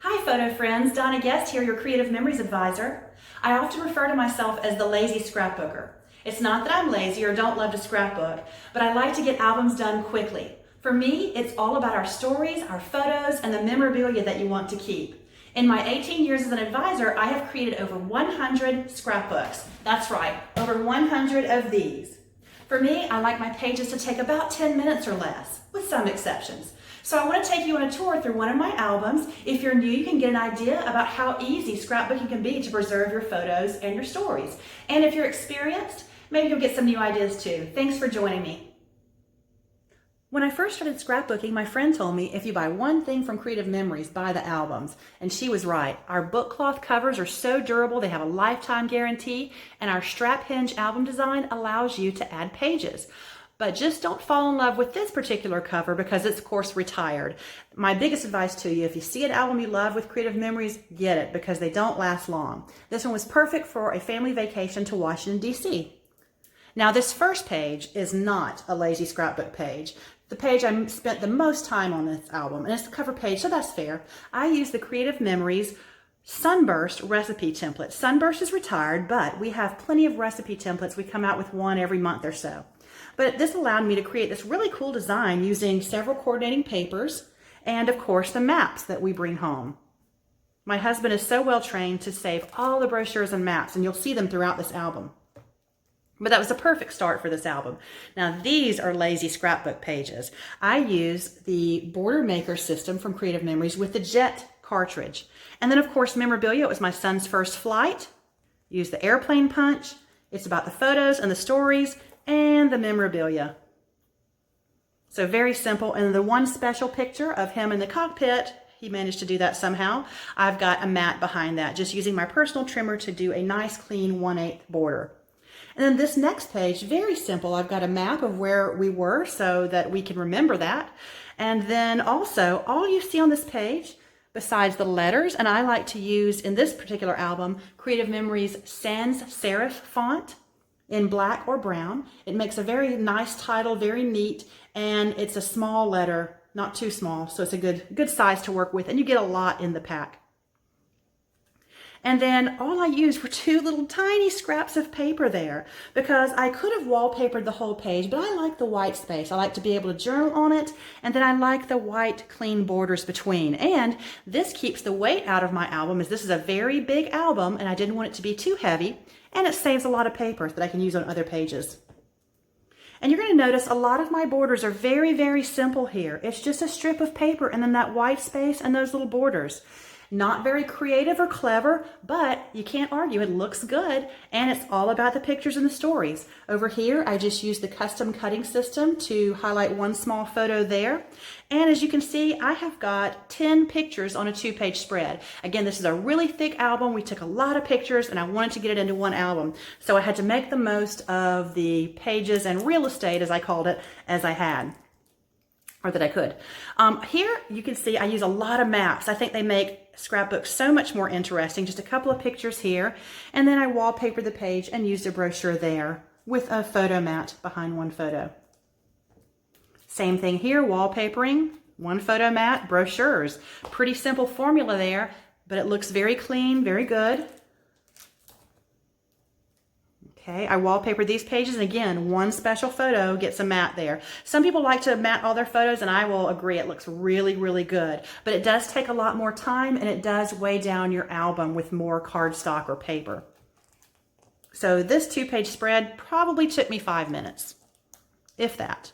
Hi photo friends, Donna Guest here, your Creative Memories Advisor. I often refer to myself as the lazy scrapbooker. It's not that I'm lazy or don't love to scrapbook, but I like to get albums done quickly. For me, it's all about our stories, our photos, and the memorabilia that you want to keep. In my 18 years as an advisor, I have created over 100 scrapbooks. That's right, over 100 of these. For me, I like my pages to take about 10 minutes or less, with some exceptions. So I want to take you on a tour through one of my albums. If you're new, you can get an idea about how easy scrapbooking can be to preserve your photos and your stories. And if you're experienced, maybe you'll get some new ideas too. Thanks for joining me. When I first started scrapbooking, my friend told me, if you buy one thing from Creative Memories, buy the albums. And she was right. Our book cloth covers are so durable, they have a lifetime guarantee, and our strap hinge album design allows you to add pages. But just don't fall in love with this particular cover because it's, of course, retired. My biggest advice to you, if you see an album you love with Creative Memories, get it because they don't last long. This one was perfect for a family vacation to Washington, D.C. Now, this first page is not a lazy scrapbook page. The page I spent the most time on this album, and it's the cover page, so that's fair. I used the Creative Memories Sunburst recipe template. Sunburst is retired, but we have plenty of recipe templates. We come out with one every month or so. But this allowed me to create this really cool design using several coordinating papers and, of course, the maps that we bring home. My husband is so well trained to save all the brochures and maps, and you'll see them throughout this album. But that was a perfect start for this album. Now, these are lazy scrapbook pages. I use the Border Maker system from Creative Memories with the Jet cartridge. And then, of course, memorabilia. It was my son's first flight. Use the airplane punch. It's about the photos and the stories and the memorabilia. So very simple. And the one special picture of him in the cockpit, he managed to do that somehow. I've got a mat behind that, just using my personal trimmer to do a nice clean 1/8 border. And then this next page, very simple. I've got a map of where we were so that we can remember that. And then also, all you see on this page, besides the letters, and I like to use, in this particular album, Creative Memories sans serif font in black or brown. It makes a very nice title, very neat, and it's a small letter, not too small, so it's a good size to work with, and you get a lot in the pack. And then all I used were two little tiny scraps of paper there because I could have wallpapered the whole page, but I like the white space. I like to be able to journal on it, and then I like the white clean borders between. And this keeps the weight out of my album, as this is a very big album and I didn't want it to be too heavy, and it saves a lot of paper that I can use on other pages. And you're going to notice a lot of my borders are very, very simple here. It's just a strip of paper and then that white space and those little borders. Not very creative or clever, but you can't argue. It looks good, and it's all about the pictures and the stories. Over here, I just used the custom cutting system to highlight one small photo there. And as you can see, I have got 10 pictures on a 2-page spread. Again, this is a really thick album. We took a lot of pictures, and I wanted to get it into one album. So I had to make the most of the pages and real estate, as I called it, as I had. Or that I could. Here you can see I use a lot of maps. I think they make scrapbooks so much more interesting. Just a couple of pictures here, and then I wallpapered the page and used a brochure there with a photo mat behind one photo. Same thing here, wallpapering, one photo mat, brochures. Pretty simple formula there, but it looks very clean, very good. Okay, I wallpapered these pages, and again, one special photo gets a mat there. Some people like to mat all their photos, and I will agree, it looks really, really good. But it does take a lot more time, and it does weigh down your album with more cardstock or paper. So this 2-page spread probably took me 5 minutes, if that.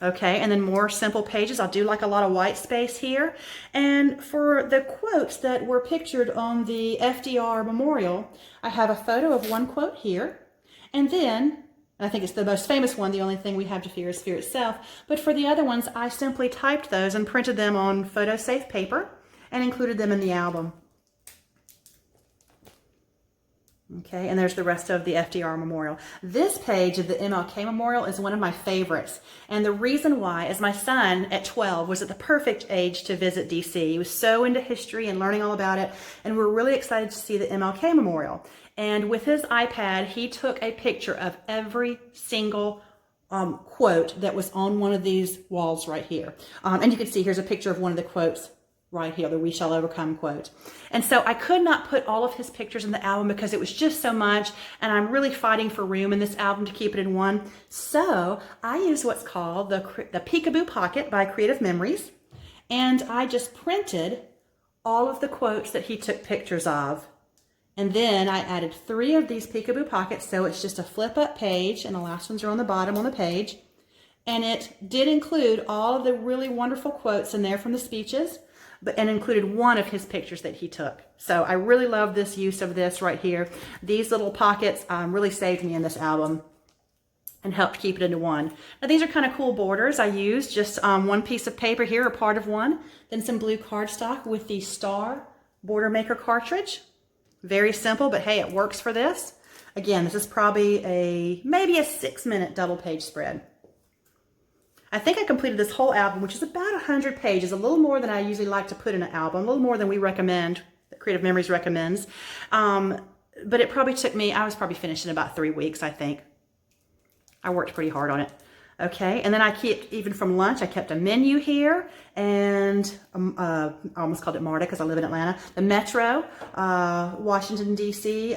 Okay, and then more simple pages. I'll do like a lot of white space here. And for the quotes that were pictured on the FDR Memorial, I have a photo of one quote here. And then, I think it's the most famous one, the only thing we have to fear is fear itself. But for the other ones, I simply typed those and printed them on photo-safe paper and included them in the album. Okay, and there's the rest of the FDR Memorial. This page of the Mlk Memorial is one of my favorites. And the reason why is my son at 12 was at the perfect age to visit DC. He was so into history and learning all about it. And we're really excited to see the Mlk Memorial. And with his iPad, he took a picture of every single quote that was on one of these walls right here. And you can see here's a picture of one of the quotes right here, the "We Shall Overcome" quote. And so I could not put all of his pictures in the album because it was just so much, and I'm really fighting for room in this album to keep it in one. So I use what's called the Peekaboo Pocket by Creative Memories, and I just printed all of the quotes that he took pictures of. And then I added 3 of these Peekaboo Pockets, so it's just a flip-up page, and the last ones are on the bottom on the page. And it did include all of the really wonderful quotes in there from the speeches, and included one of his pictures that he took. So I really love this use of this right here. These little pockets really saved me in this album and helped keep it into one. Now these are kind of cool borders. I used just one piece of paper here, or part of one, then some blue cardstock with the Star Border Maker cartridge. Very simple, but hey, it works for this. Again, this is probably maybe a 6-minute double page spread. I think I completed this whole album, which is about 100 pages, a little more than I usually like to put in an album, a little more than we recommend, that Creative Memories recommends. But it probably took me, I was probably finished in about 3 weeks, I think. I worked pretty hard on it. Okay, and then I kept, even from lunch, I kept a menu here, and I almost called it MARTA because I live in Atlanta, the Metro, Washington, D.C.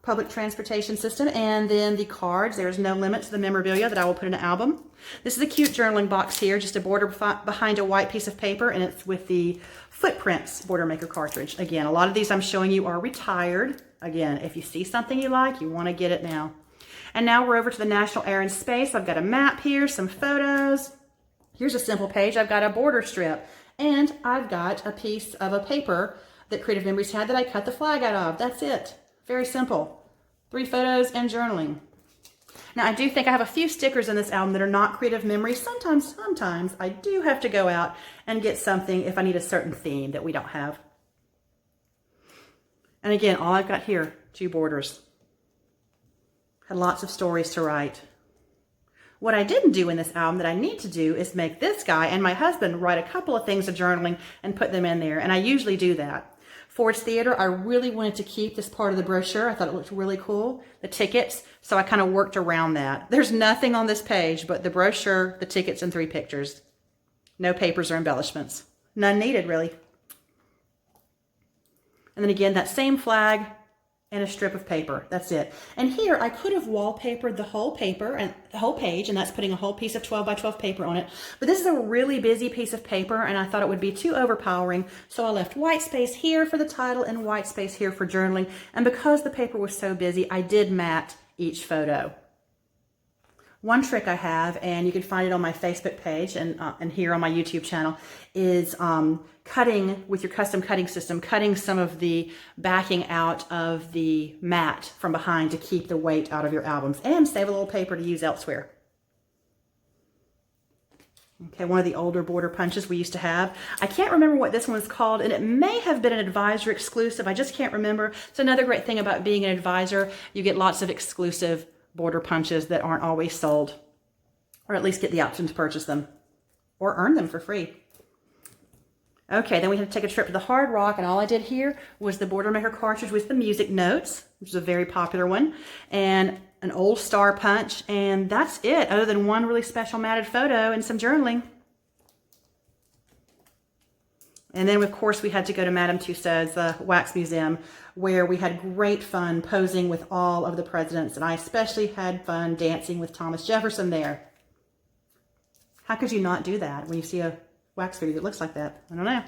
Public transportation system, and then the cards. There's no limit to the memorabilia that I will put in an album. This is a cute journaling box here, just a border behind a white piece of paper, and it's with the Footprints Border Maker cartridge. Again, a lot of these I'm showing you are retired. Again, if you see something you like, you want to get it now. And now we're over to the National Air and Space. I've got a map here, some photos. Here's a simple page. I've got a border strip, and I've got a piece of a paper that Creative Memories had that I cut the flag out of. That's it. Very simple. 3 photos and journaling. Now, I do think I have a few stickers in this album that are not Creative Memories. Sometimes I do have to go out and get something if I need a certain theme that we don't have. And again, all I've got here, 2 borders. Had lots of stories to write. What I didn't do in this album that I need to do is make this guy and my husband write a couple of things of journaling and put them in there, and I usually do that. Ford's Theater, I really wanted to keep this part of the brochure. I thought it looked really cool, the tickets, so I kind of worked around that. There's nothing on this page but the brochure, the tickets, and 3 pictures. No papers or embellishments. None needed, really. And then again, that same flag and a strip of paper. That's it. And here I could have wallpapered the whole paper and the whole page, and that's putting a whole piece of 12 by 12 paper on it. But this is a really busy piece of paper, and I thought it would be too overpowering, so I left white space here for the title and white space here for journaling. And because the paper was so busy, I did matte each photo. One trick I have, and you can find it on my Facebook page and here on my YouTube channel, is cutting with your custom cutting system, cutting some of the backing out of the mat from behind to keep the weight out of your albums and save a little paper to use elsewhere. Okay, one of the older border punches we used to have. I can't remember what this one's called, and it may have been an advisor exclusive. I just can't remember. It's another great thing about being an advisor. You get lots of exclusive border punches that aren't always sold, or at least get the option to purchase them or earn them for free. Okay, then we had to take a trip to the Hard Rock, and all I did here was the Border Maker cartridge with the music notes, which is a very popular one, and an old star punch, and that's it, other than one really special matted photo and some journaling. And then, of course, we had to go to Madame Tussauds, the Wax Museum, where we had great fun posing with all of the presidents, and I especially had fun dancing with Thomas Jefferson there. How could you not do that when you see a wax figure that looks like that? I don't know.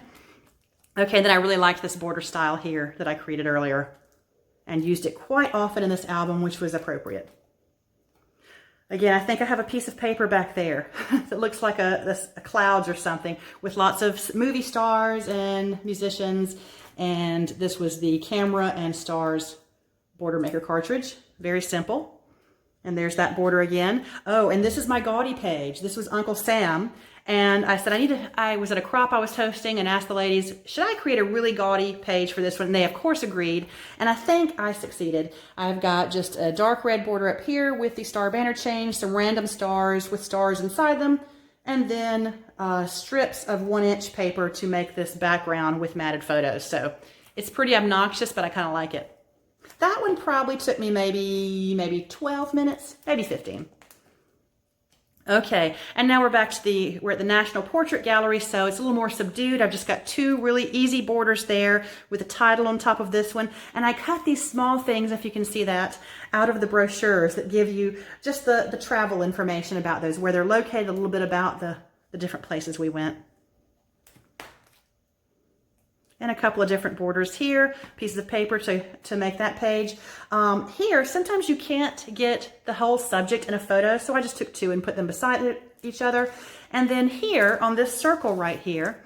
Okay, then I really liked this border style here that I created earlier and used it quite often in this album, which was appropriate. Again, I think I have a piece of paper back there that looks like a clouds or something with lots of movie stars and musicians. And this was the Camera and Stars Border Maker cartridge. Very simple. And there's that border again. Oh, and this is my gaudy page. This was Uncle Sam. And I said, I was at a crop I was hosting and asked the ladies, should I create a really gaudy page for this one? And they, of course, agreed. And I think I succeeded. I've got just a dark red border up here with the star banner chain, some random stars with stars inside them, and then strips of 1-inch paper to make this background with matted photos. So it's pretty obnoxious, but I kind of like it. That one probably took me maybe 12 minutes, maybe 15. Okay, and now we're back to we're at the National Portrait Gallery, so it's a little more subdued. I've just got two really easy borders there with a title on top of this one. And I cut these small things, if you can see that, out of the brochures that give you just the travel information about those, where they're located, a little bit about the different places we went. And a couple of different borders here, pieces of paper to make that page. Here, sometimes you can't get the whole subject in a photo, so I just took two and put them beside each other. And then here, on this circle right here,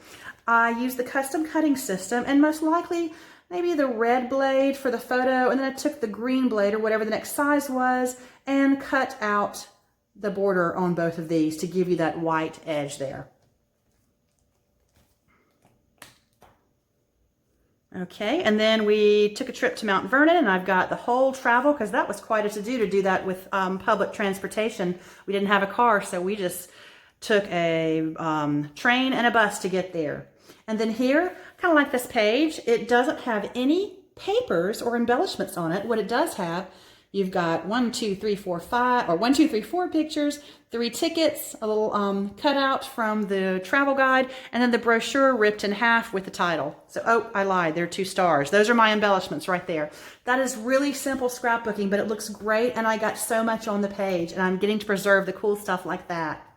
I used the custom cutting system, and most likely maybe the red blade for the photo, and then I took the green blade, or whatever the next size was, and cut out the border on both of these to give you that white edge there. Okay, and then we took a trip to Mount Vernon, and I've got the whole travel, because that was quite a to-do to do that with public transportation. We didn't have a car, so we just took a train and a bus to get there. And then here, kind of like this page, it doesn't have any papers or embellishments on it. What it does have, you've got 1, 2, 3, 4, 5, or 1, 2, 3, 4 pictures, 3 tickets, a little cutout from the travel guide, and then the brochure ripped in half with the title. So, oh, I lied, there are 2 stars. Those are my embellishments right there. That is really simple scrapbooking, but it looks great, and I got so much on the page, and I'm getting to preserve the cool stuff like that.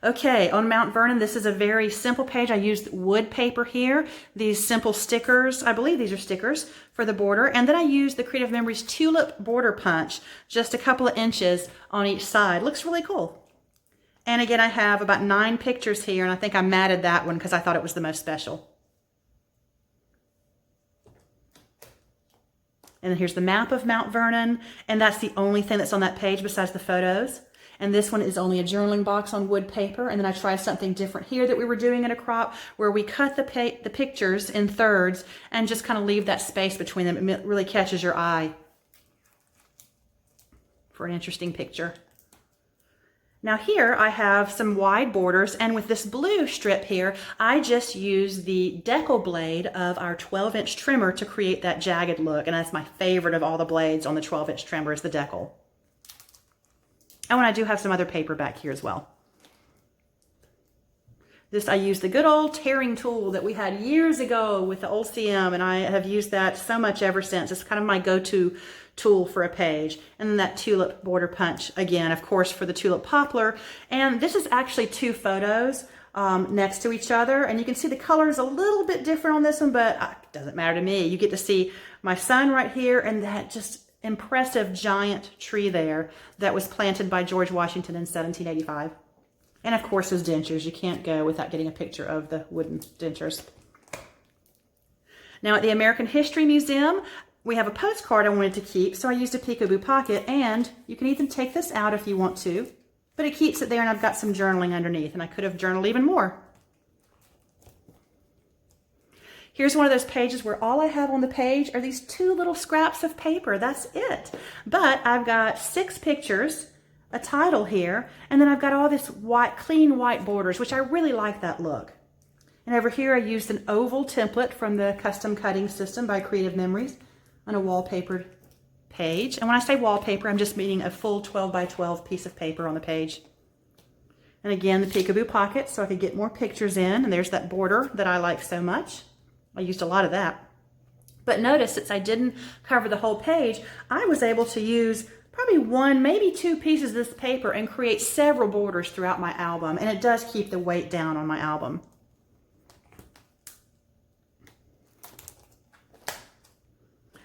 Okay, on Mount Vernon, this is a very simple page. I used wood paper here, these simple stickers, I believe these are stickers for the border, and then I used the Creative Memories tulip border punch, just a couple of inches on each side. Looks really cool. And again, I have about 9 pictures here, and I think I matted that one because I thought it was the most special. And here's the map of Mount Vernon, and that's the only thing that's on that page besides the photos. And this one is only a journaling box on wood paper. And then I tried something different here that we were doing in a crop, where we cut the pictures in thirds and just kind of leave that space between them. It really catches your eye for an interesting picture. Now here I have some wide borders, and with this blue strip here, I just used the decal blade of our 12-inch trimmer to create that jagged look. And that's my favorite of all the blades on the 12-inch trimmer, is the decal. Oh, and I do have some other paper back here as well. This, I used the good old tearing tool that we had years ago with the old CM, and I have used that so much ever since. It's kind of my go-to tool for a page. And then that tulip border punch, again, of course, for the tulip poplar. And this is actually 2 photos next to each other. And you can see the color is a little bit different on this one, but it doesn't matter to me. You get to see my son right here, and that just impressive giant tree there that was planted by George Washington in 1785. And of course his dentures. You can't go without getting a picture of the wooden dentures. Now at the American History Museum, we have a postcard I wanted to keep, so I used a peekaboo pocket, and you can even take this out if you want to, but it keeps it there, and I've got some journaling underneath, and I could have journaled even more. Here's one of those pages where all I have on the page are these 2 little scraps of paper. That's it. But I've got 6 pictures, a title here, and then I've got all this white, clean white borders, which I really like that look. And over here I used an oval template from the custom cutting system by Creative Memories on a wallpapered page. And when I say wallpaper, I'm just meaning a full 12 by 12 piece of paper on the page. And again, the peekaboo pocket, so I could get more pictures in. And there's that border that I like so much. I used a lot of that. But notice, since I didn't cover the whole page, I was able to use probably 1, maybe 2 pieces of this paper and create several borders throughout my album. And it does keep the weight down on my album.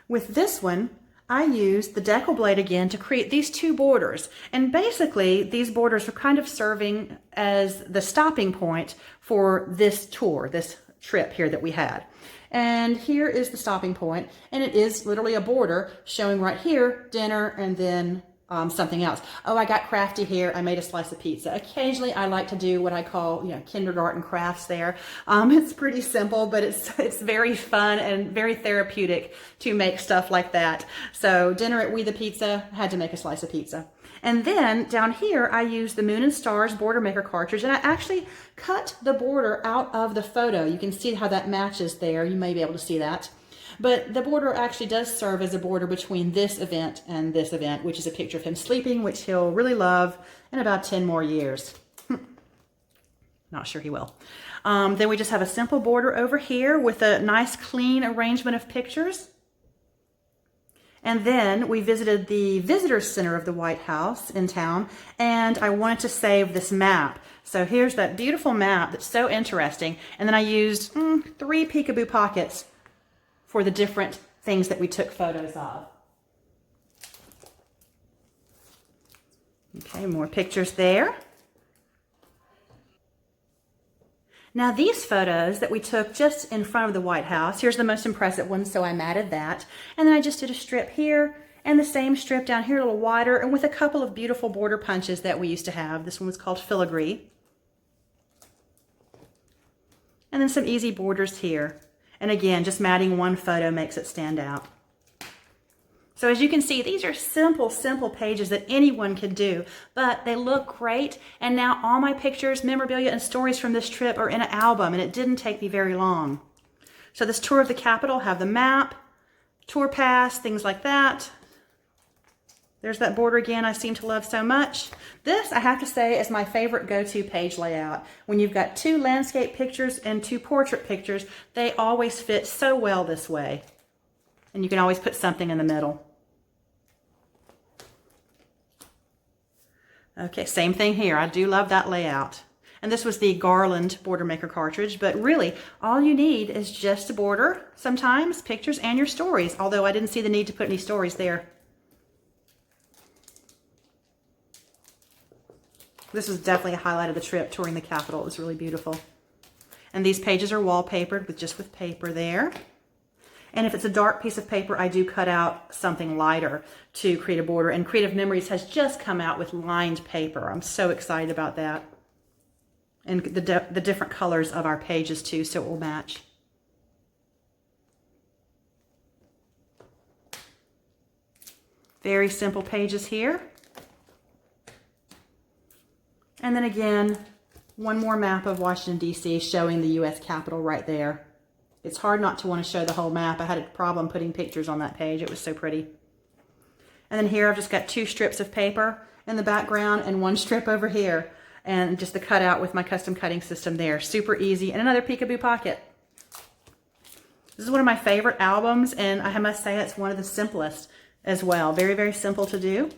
With this one, I used the decal blade again to create these 2 borders. And basically, these borders are kind of serving as the stopping point for this tour, this trip here that we had. And here is the stopping point, and it is literally a border showing right here, dinner, and then something else. Oh, I got crafty here. I made a slice of pizza. Occasionally, I like to do what I call, kindergarten crafts there. It's pretty simple, but it's very fun and very therapeutic to make stuff like that. So dinner at We the Pizza, had to make a slice of pizza. And then down here, I used the Moon and Stars Border Maker cartridge, and I actually cut the border out of the photo. You can see how that matches there. You may be able to see that. But the border actually does serve as a border between this event and this event, which is a picture of him sleeping, which he'll really love in about 10 more years. Not sure he will. Then we just have a simple border over here with a nice clean arrangement of pictures. And then we visited the visitor center of the White House in town, and I wanted to save this map. So here's that beautiful map that's so interesting. And then I used 3 peekaboo pockets for the different things that we took photos of. Okay, more pictures there. Now these photos that we took just in front of the White House, here's the most impressive one, so I matted that. And then I just did a strip here and the same strip down here, a little wider, and with a couple of beautiful border punches that we used to have. This one was called filigree. And then some easy borders here. And again, just matting one photo makes it stand out. So as you can see, these are simple, simple pages that anyone could do, but they look great. And now all my pictures, memorabilia, and stories from this trip are in an album, and it didn't take me very long. So this tour of the Capitol, have the map, tour pass, things like that. There's that border again I seem to love so much. This, I have to say, is my favorite go-to page layout. When you've got 2 landscape pictures and 2 portrait pictures, they always fit so well this way. And you can always put something in the middle. Okay, same thing here. I do love that layout. And this was the Garland Border Maker cartridge, but really all you need is just a border, sometimes pictures, and your stories, although I didn't see the need to put any stories there. This was definitely a highlight of the trip, touring the Capitol. It was really beautiful. And these pages are wallpapered with paper there. And if it's a dark piece of paper, I do cut out something lighter to create a border. And Creative Memories has just come out with lined paper. I'm so excited about that. And the different colors of our pages too, so it will match. Very simple pages here. And then again, one more map of Washington, D.C. showing the U.S. Capitol right there. It's hard not to want to show the whole map. I had a problem putting pictures on that page. It was so pretty. And then here I've just got 2 strips of paper in the background and 1 strip over here. And just the cutout with my custom cutting system there. Super easy. And another peekaboo pocket. This is one of my favorite albums, and I must say it's one of the simplest as well. Very, very simple to do.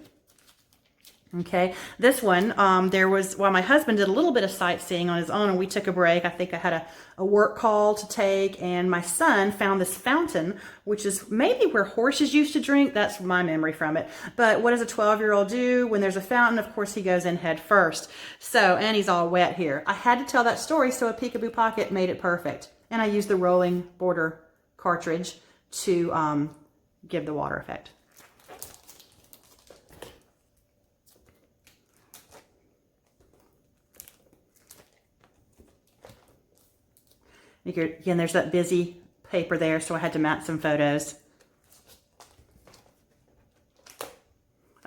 Okay, this one, well, my husband did a little bit of sightseeing on his own, and we took a break. I think I had a work call to take, and my son found this fountain, which is maybe where horses used to drink. That's my memory from it. But what does a 12-year-old do when there's a fountain? Of course, he goes in head first. So, and he's all wet here. I had to tell that story, so a peekaboo pocket made it perfect. And I used the rolling border cartridge to give the water effect. Again, there's that busy paper there, so I had to mat some photos.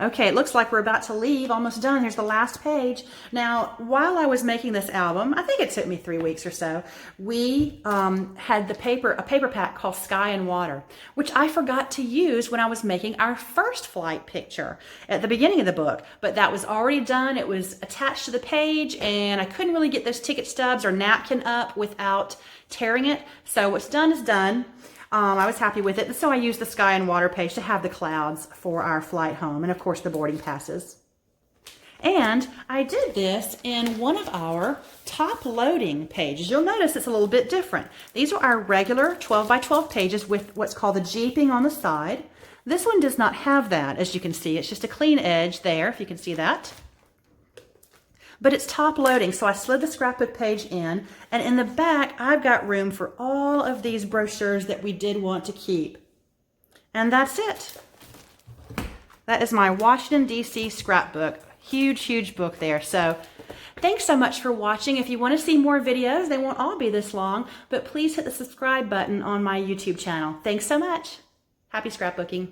Okay, it looks like we're about to leave, almost done. Here's the last page. Now, while I was making this album, I think it took me 3 weeks or so, we had a paper pack called Sky and Water, which I forgot to use when I was making our first flight picture at the beginning of the book. But that was already done. It was attached to the page, and I couldn't really get those ticket stubs or napkin up without tearing it. So what's done is done. I was happy with it, and so I used the Sky and Water page to have the clouds for our flight home, and of course the boarding passes. And I did this in one of our top loading pages. You'll notice it's a little bit different. These are our regular 12 by 12 pages with what's called the jeeping on the side. This one does not have that, as you can see. It's just a clean edge there, if you can see that. But it's top loading, so I slid the scrapbook page in, and in the back, I've got room for all of these brochures that we did want to keep. And that's it. That is my Washington, D.C. scrapbook. Huge, huge book there. So thanks so much for watching. If you want to see more videos, they won't all be this long, but please hit the subscribe button on my YouTube channel. Thanks so much. Happy scrapbooking.